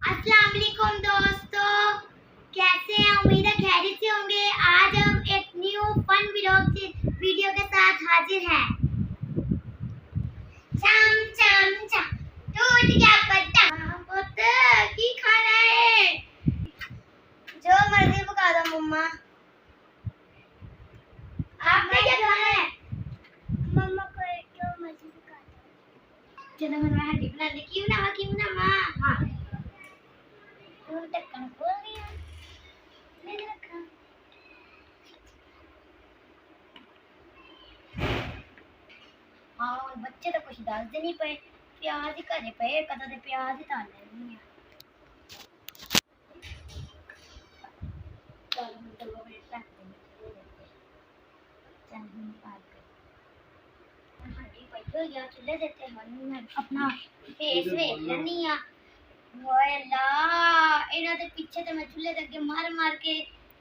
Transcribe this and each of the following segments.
अस्सलाम वालेकुम दोस्तों, कैसे हैं? उम्मीद है खैरियत से होंगे। आज हम एक न्यू फन वीडियो के साथ हाजिर हैं। चम चम चम टूट गया पत्ता, पुत्र की खाना है, जो मर्जी पका दो मम्मा। आपने क्या खाना है? मम्मा को जो मर्जी पका दो। चलो मैं हड्डी बना दे। क्यों ना माँ? हाँ ढक्कन खोल दिया, मैंने रखा। हाँ बच्चे तो कुछ डालते नहीं पे, प्याज ही करे पे, कदा दे प्याज ही डाल लेनी है। चल हम तो वो रेट रख देंगे, चल हम पार कर हड्डी पई हो गया। चले देते हैं, मैं अपना फेस देख लेनी है। ओए अल्लाह, इन्हां दे पीछे तो मैं चूल्हे दे अगे मार मार के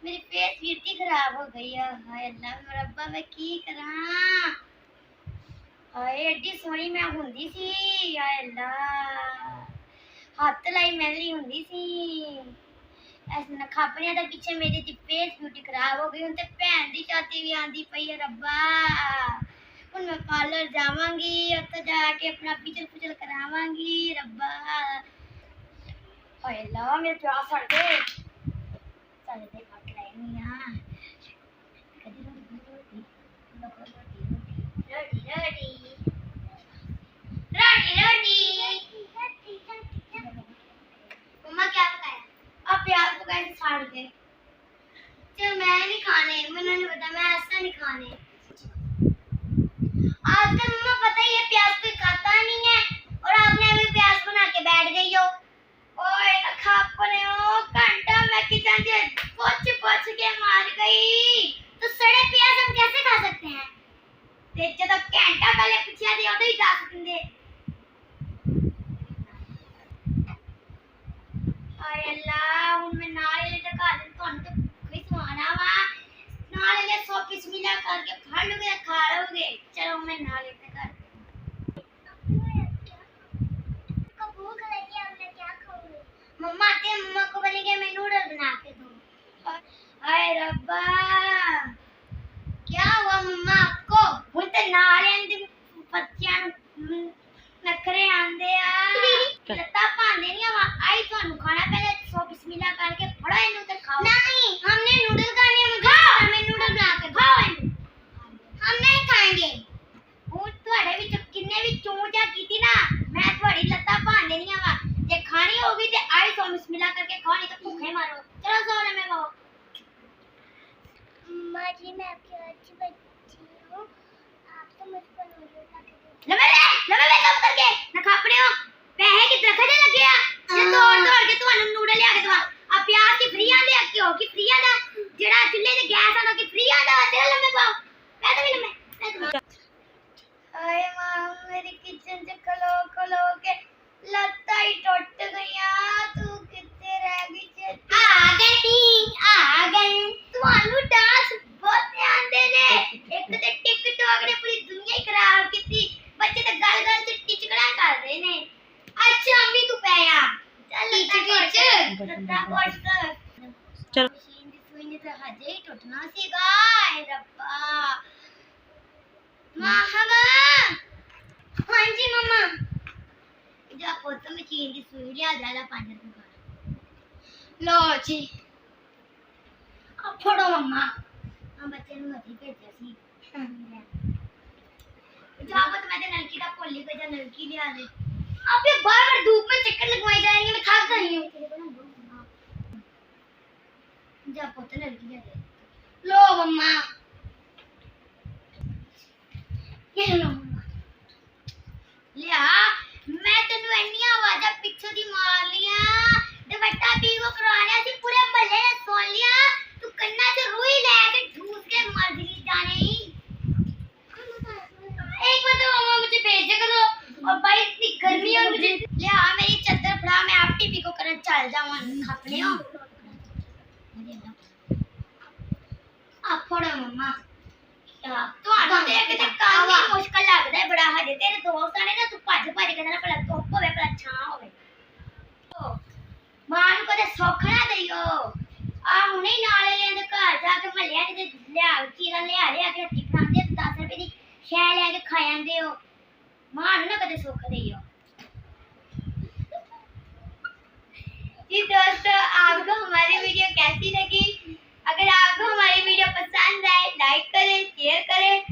मेरी फेस ब्यूटी खराब हो गई है। हाय अल्लाह मरब्बा मैं की करा। हाय एडी सोहनी मैं हुंदी सी। हाय अल्लाह हाथ लाई मैली हुंदी सी। ऐस नखापने दे पीछे मेरी दी फेस ब्यूटी खराब हो गई। हुन ते भैन दी शादी भी आंदी पई है रब्बा। हुन मैं पार्लर जावांगी, उत्थे जाके अपना फेशियल फुशियल करावांगी रब्बा। हाय अल्लाह मेरे प्याज सड़ गए। चल दे काट लेनी हां। कदी रोटी मम्मा क्या पकाया? अब प्याज पकाए सड़ गए। चल मैं नहीं खाने, मैंने नहीं पता, मैं ऐसा नहीं खाने। आजकल मम्मा पता ही है प्याज कोई खाता नहीं है, और आपने अभी प्याज बना के बैठ गई हो। ओए खापने ओ घंटा मैं किचन से पोछ के मार गई, तो सड़े प्याज हम कैसे खा सकते हैं? ते जब घंटा पहले पूछा दे उदो ही जा सकते। हाय अल्लाह हुन मैं नाले ते खा दे तो कोई सुआना वा। नाले 100 बिस्मिल्लाह करके फड़ लोगे खा लोगे। चलो मैं नाले ते कर मम्मा आते हैं, मम्मा को बोलेंगे मैं नूडल बना के दूं। हाय रब्बा क्या हुआ मम्मा आपको? हुन ते नाले दी पत्तियां नखरे आंदे आ लता पांदे नहीं वा। आई थानू खाना पहले 100 बिस्मिल्लाह करके फड़ो इनु ते खाओ। नहीं हमने नूडल खाने, मुझे हमें नूडल बना के खाओ। हम नहीं खाएंगे। हुन ਤੁਹਾਡੇ ਵਿੱਚ किन्ने भी चूचा कीती ना, मैं ਤੁਹਾਡੀ लता पान देनी वा। जे खानी होगी ते आई तो बिस्मिल्लाह करके खाओ, नहीं तो भूखे मारो। चलो सोने में खाओ। अम्मा जी मैं आपकी अच्छी बच्ची हूं, आप तो मुझको नूडल ला के दो। लमे कब करके ना खापड़े हो पैसे कितने खजे लगे आ ये तोड़ के ਤੁਹਾਨੂੰ नूडल लिया के दवा। आ प्याज की फ्री आंदे आ क्यों की फ्री आंदा जेड़ा चुल्हे ते गैस आंदा की फ्री आंदा। चल लम्बे पाओ, मैं तो भी लम्बे। हाय मां मेरी किचन से खलो के लत्ता ही टूट गईया। तू कितने रह गई? आ गई ਤੁਹਾਨੂੰ डांस बहुत आंदे ने। एक ते टिकटॉक ने पूरी दुनिया ही खराब कीती। बच्चे तो गल च टिचकड़ा करदे ने। अच्छा अम्मी तू पैया चल लत्ता कोट चल मशीन दी सुई ने तो हजे ही टूटना सीगा। ए रब्बा माहवा हां जी मम्मा जा पुੱਤ मशीन दी सुई लिया जाला 5 रुपए लो जी। अब फड़ो मम्मा हम बच्चे ਨੂੰ ਹੱਥੀ ਭੇਜਿਆ ਸੀ। जाओ तो मैं तो नलकी का खोली को जा नलकी ले आ दे। अब ये बार-बार धूप में चक्कर लगवाई जा रही है, मैं थक गई हूं। जा पुੱਤ नलकी ले दे। लो मम्मा ये लो मम्मा लिया। मैं तेनु इन्नी आवाज़ा पिछो दी मार लिया, दुपट्टा पी को करवाया सी, पूरे महल्ले ने सुन लिया। तू कन्ना च रुई लेके ठूस के मर गई जाने ही। एक बार तो मम्मा मुझे भेज दे करो, और भाई इतनी गर्मी है मुझे लिया मेरी चादर फड़ा, मैं आप टीवी को करन चल जावां। खापने हो आप फड़ो मम्मा ਤੁਹਾਨੂੰ ਦੇਖ ਕੇ ਕੰਮ ਹੀ ਮੁਸ਼ਕਲ ਲੱਗਦਾ ਹੈ ਬੜਾ। ਹਜੇ ਤੇਰੇ ਦੋਸਤਾਂ ਨੇ ਨਾ ਤੂੰ ਭੱਜ ਕੇ ਨਾ ਭਲਾ ਧੁੱਪ ਹੋਵੇ ਭਲਾ ਛਾਂ ਹੋਵੇ। सुख ना दियो आ हुने ही नाल लेंदे घर जाके महल्ले दे लिया चीरा लिया के हट्टी बनांदे 10 रुपए दी शै लेके खा जांदे हो मां ना कदे सुख दियो। जी दोस्तों आपको हमारी वीडियो कैसी लगी? अगर आपको हमारी वीडियो पसंद आए लाइक करें, शेयर करें